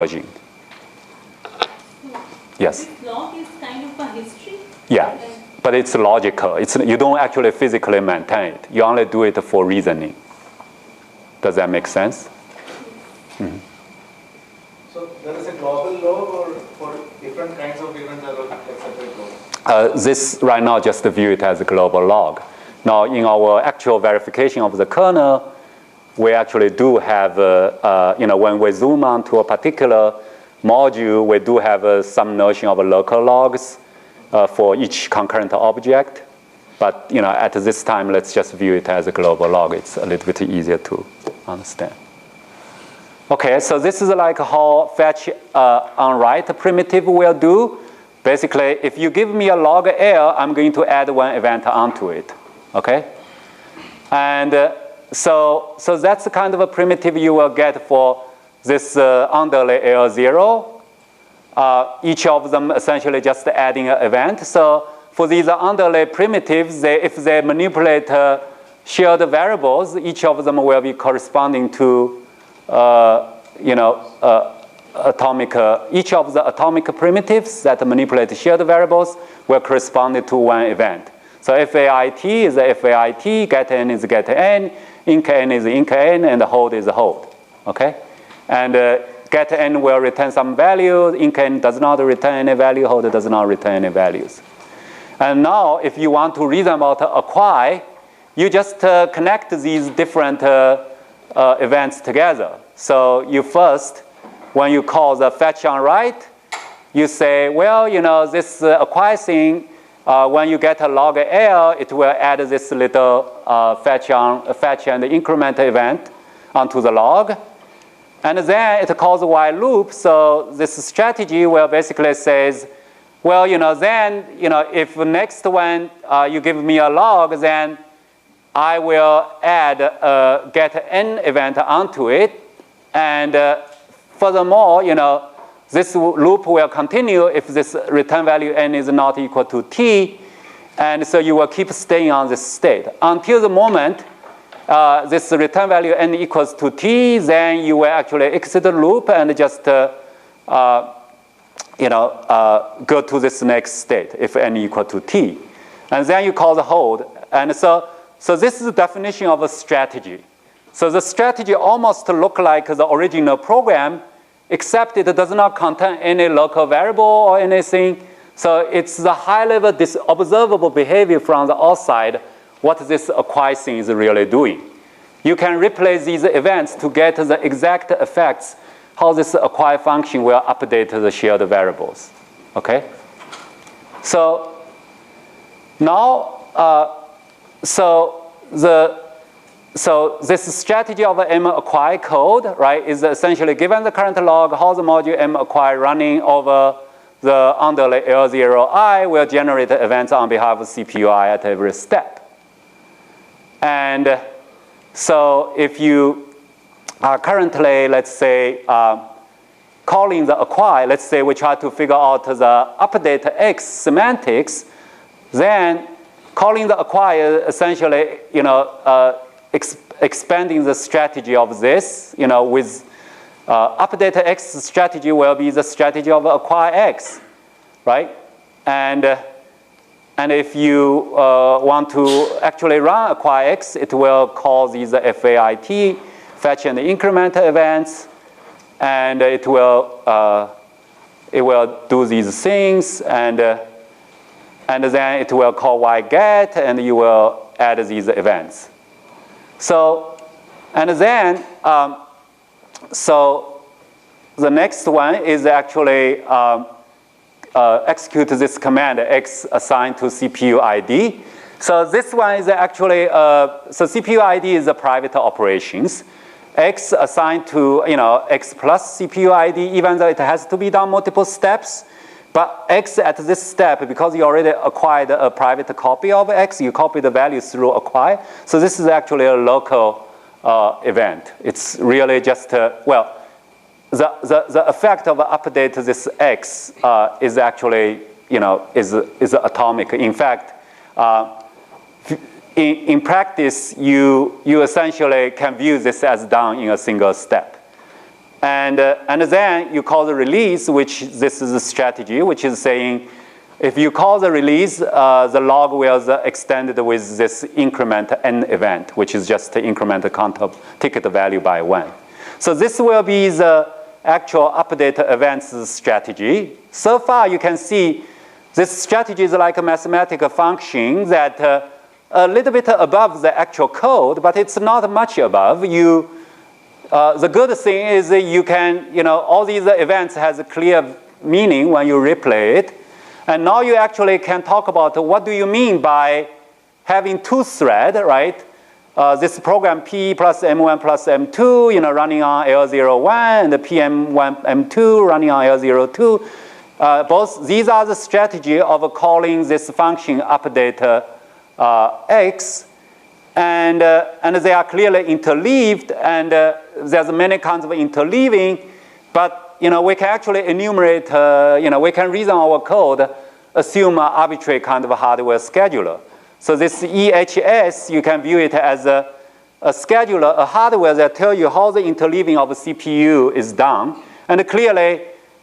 converging. Yes? This log is kind of a history? Yeah, but it's logical. You don't actually physically maintain it. You only do it for reasoning. Does that make sense? Mm-hmm. So there is a global log, or for different kinds of events there are separate logs? This right now just view it as a global log. Now in our actual verification of the kernel, we actually do have, when we zoom onto a particular module, we do have some notion of local logs for each concurrent object. But at this time, let's just view it as a global log. It's a little bit easier to understand. Okay, so this is like how fetch on write primitive will do. Basically, if you give me a log L, I'm going to add one event onto it. Okay? And so that's the kind of a primitive you will get for this underlay L0. Each of them essentially just adding an event. So for these underlay primitives, if they manipulate shared variables, each of them will be corresponding to each of the atomic primitives that manipulate shared variables will correspond to one event. So FAIT is FAIT, get n is get n, inc n is inc n, and hold is hold. Okay? And get n will return some value, inc n does not return any value, hold does not return any values. And now if you want to reason about acquire, you just connect these different events together. So you first, when you call the fetch on write, you say, well, this acquire thing, when you get a log L, it will add this little fetch and increment event onto the log. And then it calls a while loop. So this strategy will basically says, well, if next one you give me a log, then I will add a get n event onto it. And furthermore, this loop will continue if this return value n is not equal to t. And so you will keep staying on this state. Until the moment this return value n equals to t, then you will actually exit the loop and just go to this next state if n equal to t. And then you call the hold. And so this is the definition of a strategy. So the strategy almost looks like the original program, except it does not contain any local variable or anything. So it's the high-level observable behavior from the outside, what this acquire thing is really doing. You can replace these events to get the exact effects, how this acquire function will update the shared variables. Okay? So now, so this strategy of M acquire code, right, is essentially given the current log, how the module M acquire running over the underlay L0I will generate events on behalf of CPUI at every step. And so if you are currently, let's say, calling the acquire, let's say we try to figure out the update X semantics, then calling the acquire essentially, expanding the strategy of this, with update X strategy will be the strategy of acquire X, right? And if you want to actually run acquire X, it will call these FAIT, fetch and increment events, and it will do these things, and then it will call yget, and you will add these events. So, and then, so the next one is actually execute this command X assigned to CPU ID. So this one is actually, so CPU ID is the private operations. X assigned to, X plus CPU ID, even though it has to be done multiple steps. But X at this step, because you already acquired a private copy of X, you copy the value through acquire. So this is actually a local event. It's really just, the effect of update this X is actually, is atomic. In fact, in practice, you essentially can view this as done in a single step. And then you call the release, which this is a strategy, which is saying, if you call the release, the log will be extended with this increment n event, which is just the increment count of ticket value by 1. So this will be the actual update events strategy. So far, you can see this strategy is like a mathematical function that a little bit above the actual code, but it's not much above. The good thing is that you can, all these events has a clear meaning when you replay it. And now you actually can talk about what do you mean by having two threads, right? This program P plus M1 plus M2, running on L01, and the PM1 M2 running on L02. Both these are the strategy of calling this function update X, and they are clearly interleaved, and there's many kinds of interleaving, but we can actually enumerate, we can reason our code, assume an arbitrary kind of hardware scheduler. So this EHS, you can view it as a scheduler, a hardware that tells you how the interleaving of a CPU is done. And clearly,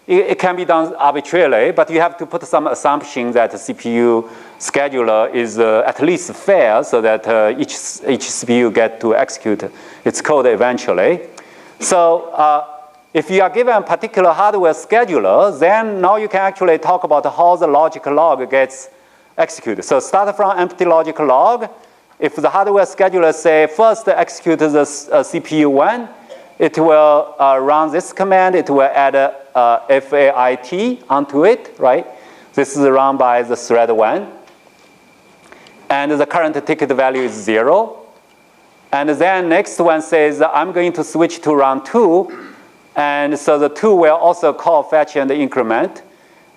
it can be done arbitrarily, but you have to put some assumption that the CPU scheduler is at least fair so that each CPU get to execute its code eventually. So if you are given a particular hardware scheduler, then now you can actually talk about how the logic log gets executed. So start from empty logic log. If the hardware scheduler say first execute the CPU 1, it will run this command. It will add FAIT onto it, right? This is run by the thread 1. And the current ticket value is 0. And then next one says, I'm going to switch to run 2. And so the 2 will also call fetch and increment.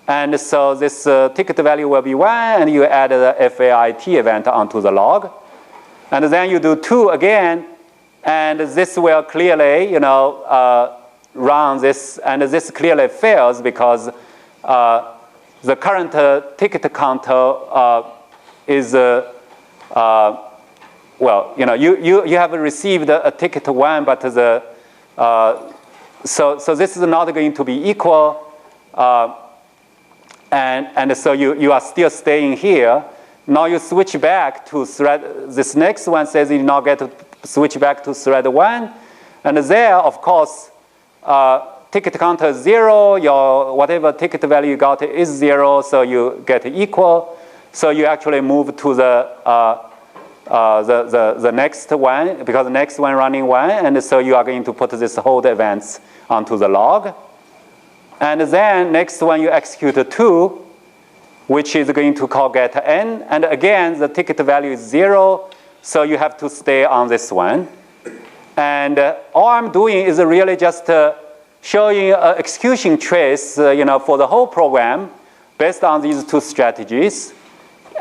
And so this ticket value will be 1, and you add the FAIT event onto the log. And then you do 2 again, and this will clearly, run this, and this clearly fails because the current ticket counter is, you have received a ticket 1, but so this is not going to be equal. And so you are still staying here. Now you switch back to thread. This next one says you now get to switch back to thread 1. And there, of course, ticket counter is 0. Your whatever ticket value you got is 0, so you get equal. So you actually move to the next one, because the next one running 1. And so you are going to put this hold events onto the log. And then next one you execute 2, which is going to call get n. And again, the ticket value is 0, so you have to stay on this one. And all I'm doing is really just showing an execution trace, for the whole program based on these 2 strategies.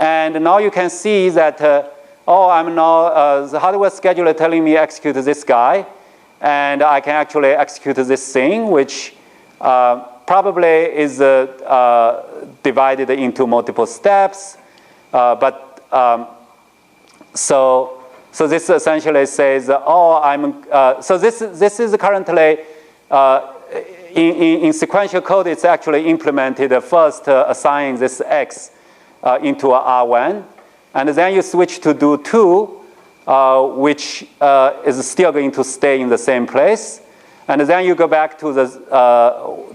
And now you can see that, I'm now, the hardware scheduler telling me execute this guy. And I can actually execute this thing, which probably is divided into multiple steps. So this essentially says, so this is currently, in sequential code, it's actually implemented first assign this X into a R1. And then you switch to do 2, which is still going to stay in the same place. And then you go back to the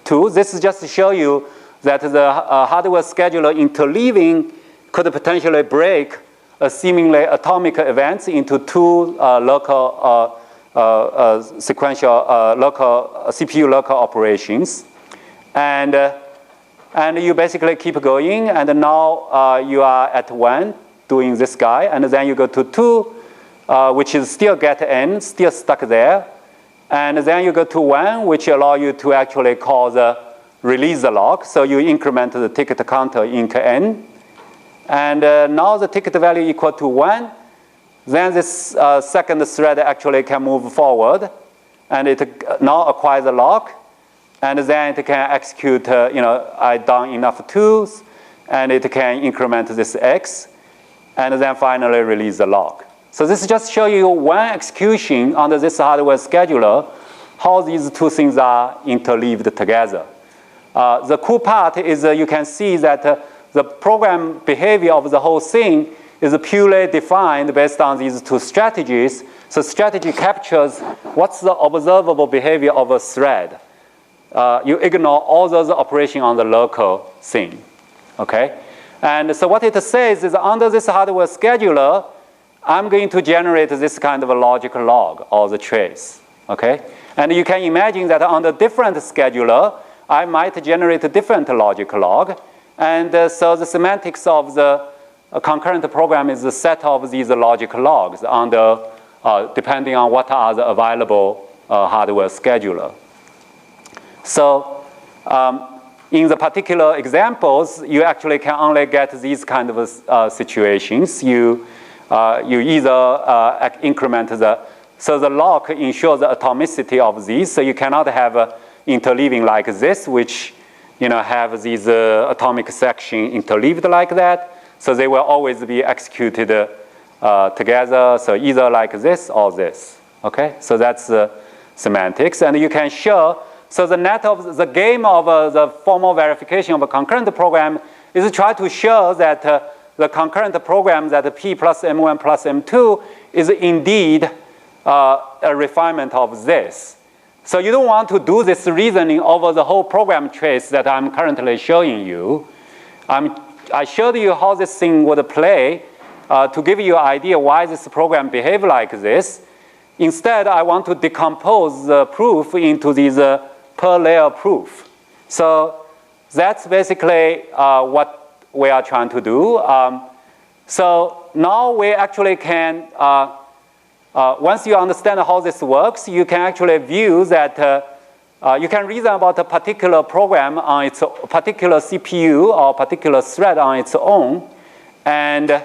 2. This is just to show you that the hardware scheduler interleaving could potentially break a seemingly atomic events into 2 local sequential local CPU local operations. And you basically keep going. And now you are at 1 doing this guy. And then you go to 2, which is still get n, still stuck there. And then you go to 1, which allow you to actually call the release the log. So you increment the ticket counter inc n. And now the ticket value equal to 1. Then this second thread actually can move forward. And it now acquires the log. And then it can execute, I done enough 2s. And it can increment this X. And then finally release the log. So this just shows you one execution under this hardware scheduler, how these two things are interleaved together. The cool part is you can see that the program behavior of the whole thing is purely defined based on these two strategies. So strategy captures what's the observable behavior of a thread. You ignore all those operations on the local thing, okay? And so what it says is under this hardware scheduler, I'm going to generate this kind of a logical log or the trace, okay? And you can imagine that under different scheduler, I might generate a different logical log. And so the semantics of the concurrent program is a set of these logical logs under, depending on what are the available hardware scheduler. So in the particular examples, you actually can only get these kind of situations. You either increment so the lock ensures the atomicity of these, so you cannot have interleaving like this, which have these atomic section interleaved like that. So they will always be executed together, so either like this or this, okay? So that's semantics, and you can show, so the net of the game of the formal verification of a concurrent program is to try to show that the concurrent program that P plus M1 plus M2 is indeed a refinement of this. So you don't want to do this reasoning over the whole program trace that I'm currently showing you. I showed you how this thing would play to give you an idea why this program behaves like this. Instead, I want to decompose the proof into these per layer proof. So that's basically what we are trying to do. So now we actually can, once you understand how this works, you can actually view that you can reason about a particular program on its particular CPU or particular thread on its own. And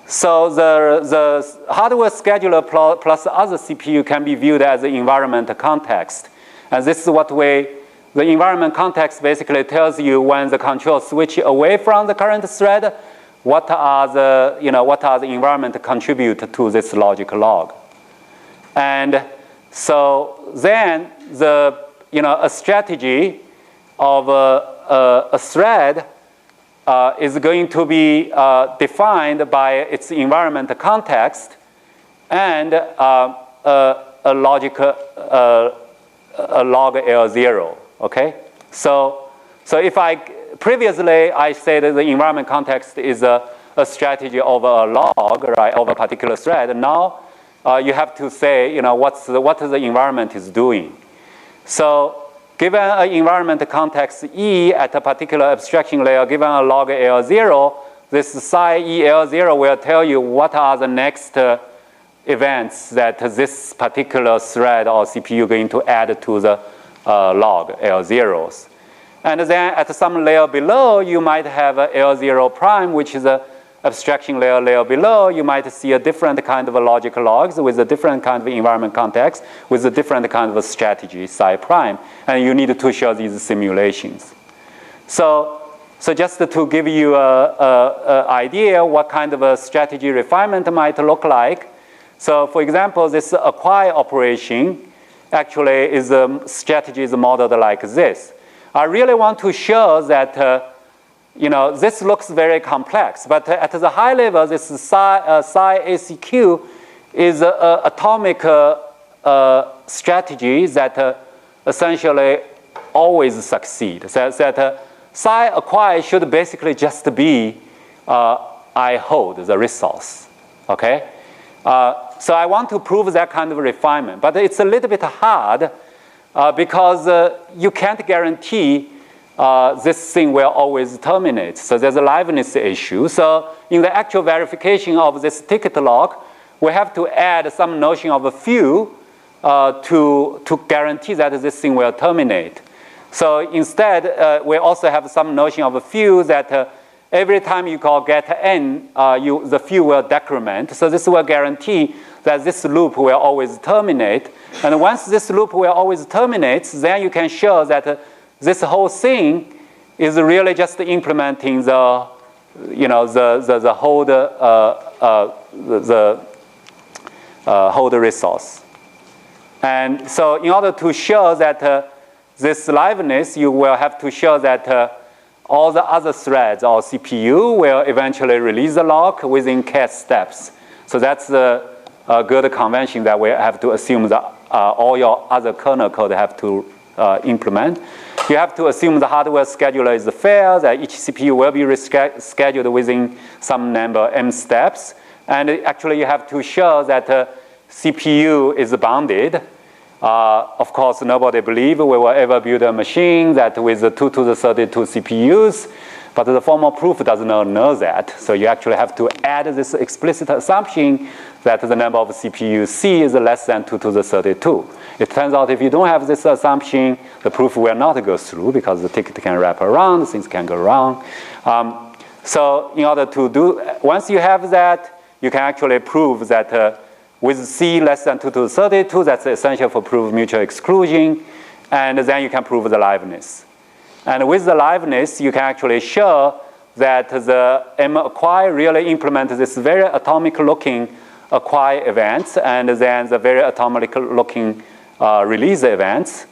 so the hardware scheduler plus other CPU can be viewed as the environment context. And this is what the environment context basically tells you when the control switch away from the current thread, what are the environment contribute to this logic log. And so then a strategy of a thread is going to be defined by its environment context and a log L0, okay? So if previously I said that the environment context is a strategy over a log, right, over a particular thread. Now you have to say, what the environment is doing. So given an environment context E at a particular abstraction layer, given a log L0, this psi E L0 will tell you what are the next events that this particular thread or CPU going to add to the log L0s. And then at some layer below, you might have a L0 prime, which is a abstraction layer below. You might see a different kind of logical logs with a different kind of environment context, with a different kind of strategy, psi prime. And you need to show these simulations. So just to give you an idea what kind of a strategy refinement might look like. So for example, this acquire operation actually is a strategy is modeled like this. I really want to show that this looks very complex, but at the high level, this psi ACQ is an atomic strategy that essentially always succeeds. That psi acquire should basically just be I hold the resource, okay? So I want to prove that kind of refinement, but it's a little bit hard because you can't guarantee this thing will always terminate. So there's a liveness issue. So in the actual verification of this ticket lock, we have to add some notion of a few to guarantee that this thing will terminate. So instead, we also have some notion of a few that every time you call get n, the few will decrement. So this will guarantee that this loop will always terminate. And once this loop will always terminate, then you can show that this whole thing is really just implementing the hold resource. And so in order to show that this liveness, you will have to show that all the other threads or CPU will eventually release the lock within k steps. So that's a good convention that we have to assume that all your other kernel code have to implement. You have to assume the hardware scheduler is fair, that each CPU will be scheduled within some number m steps. And actually you have to show that CPU is bounded. Of course, nobody believes we will ever build a machine that with 2 to the 32 CPUs, but the formal proof does not know that. So you actually have to add this explicit assumption that the number of CPUs C is less than 2 to the 32. It turns out if you don't have this assumption, the proof will not go through because the ticket can wrap around, things can go wrong. So in order to do, once you have that, you can actually prove that with C less than 2 to the 32, that's essential for proof mutual exclusion. And then you can prove the liveness. And with the liveness, you can actually show that the M-acquire really implements this very atomic-looking acquire events and then the very atomic-looking release events.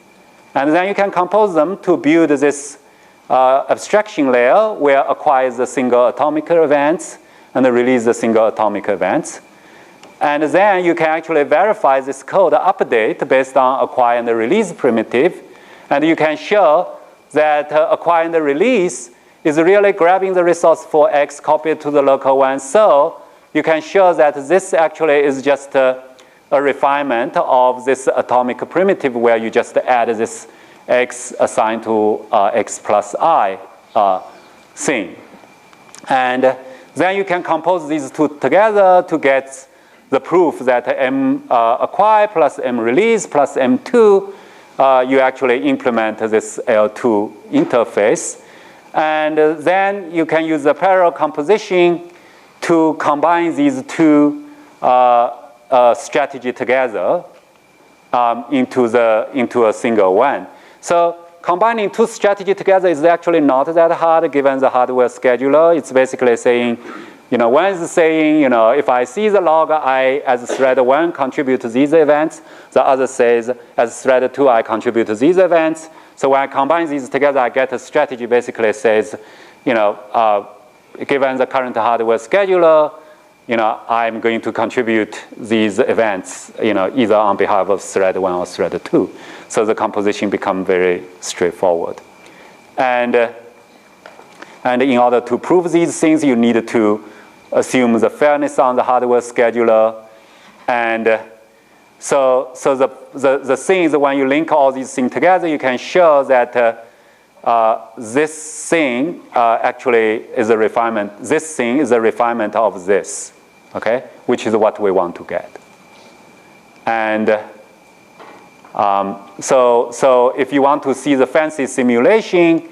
And then you can compose them to build this abstraction layer where acquire the single atomic events and release the single atomic events. And then you can actually verify this code update based on acquire and release primitive. And you can show that acquire and release is really grabbing the resource for X copied to the local one. So you can show that this actually is just a refinement of this atomic primitive where you just add this X assigned to X plus I thing. And then you can compose these two together to get the proof that M acquire plus M release plus M2, you actually implement this L2 interface. And then you can use the parallel composition to combine these two strategy together into a single one. So combining two strategy together is actually not that hard given the hardware scheduler. It's basically saying, one is saying, if I see the log I as thread 1 contribute to these events, the other says as thread 2 I contribute to these events. So when I combine these together, I get a strategy basically says, given the current hardware scheduler, I'm going to contribute these events, either on behalf of thread 1 or thread 2. So the composition becomes very straightforward. And in order to prove these things, you need to assume the fairness on the hardware scheduler. And so the thing is when you link all these things together, you can show that this thing actually is a refinement. This thing is a refinement of this, okay, which is what we want to get. And so if you want to see the fancy simulation,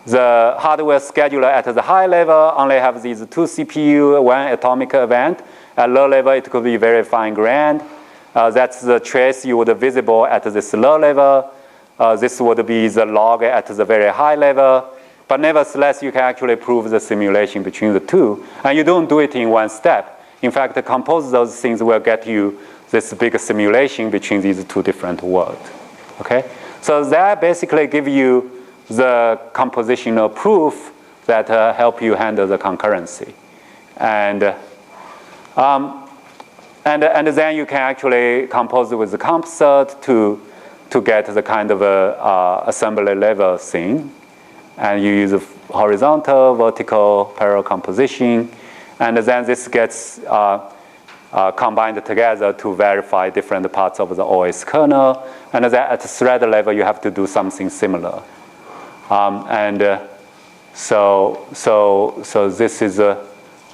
the hardware scheduler at the high level only have these 2 CPU, 1 atomic event. At low level, it could be very fine-grained. That's the trace you would visible at this low level. This would be the log at the very high level. But nevertheless, you can actually prove the simulation between the two. And you don't do it in one step. In fact, to compose those things will get you this big simulation between these two different worlds. Okay? So that basically gives you the compositional proof that help you handle the concurrency. And then you can actually compose with the CompCert to get the kind of a assembly level thing. And you use a horizontal, vertical, parallel composition. And then this gets combined together to verify different parts of the OS kernel. And then at the thread level, you have to do something similar. So this is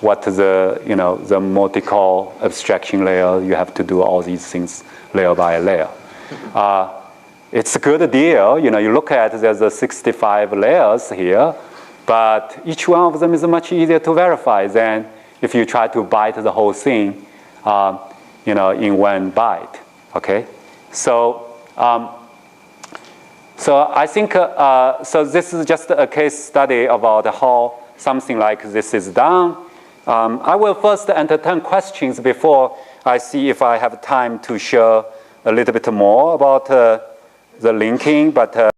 what the multi-core abstraction layer, you have to do all these things layer by layer. It's a good deal. You look at there's 65 layers here, but each one of them is much easier to verify than if you try to bite the whole thing, in one bite. Okay, so I think so. This is just a case study about how something like this is done. I will first entertain questions before I see if I have time to show a little bit more about the linking, but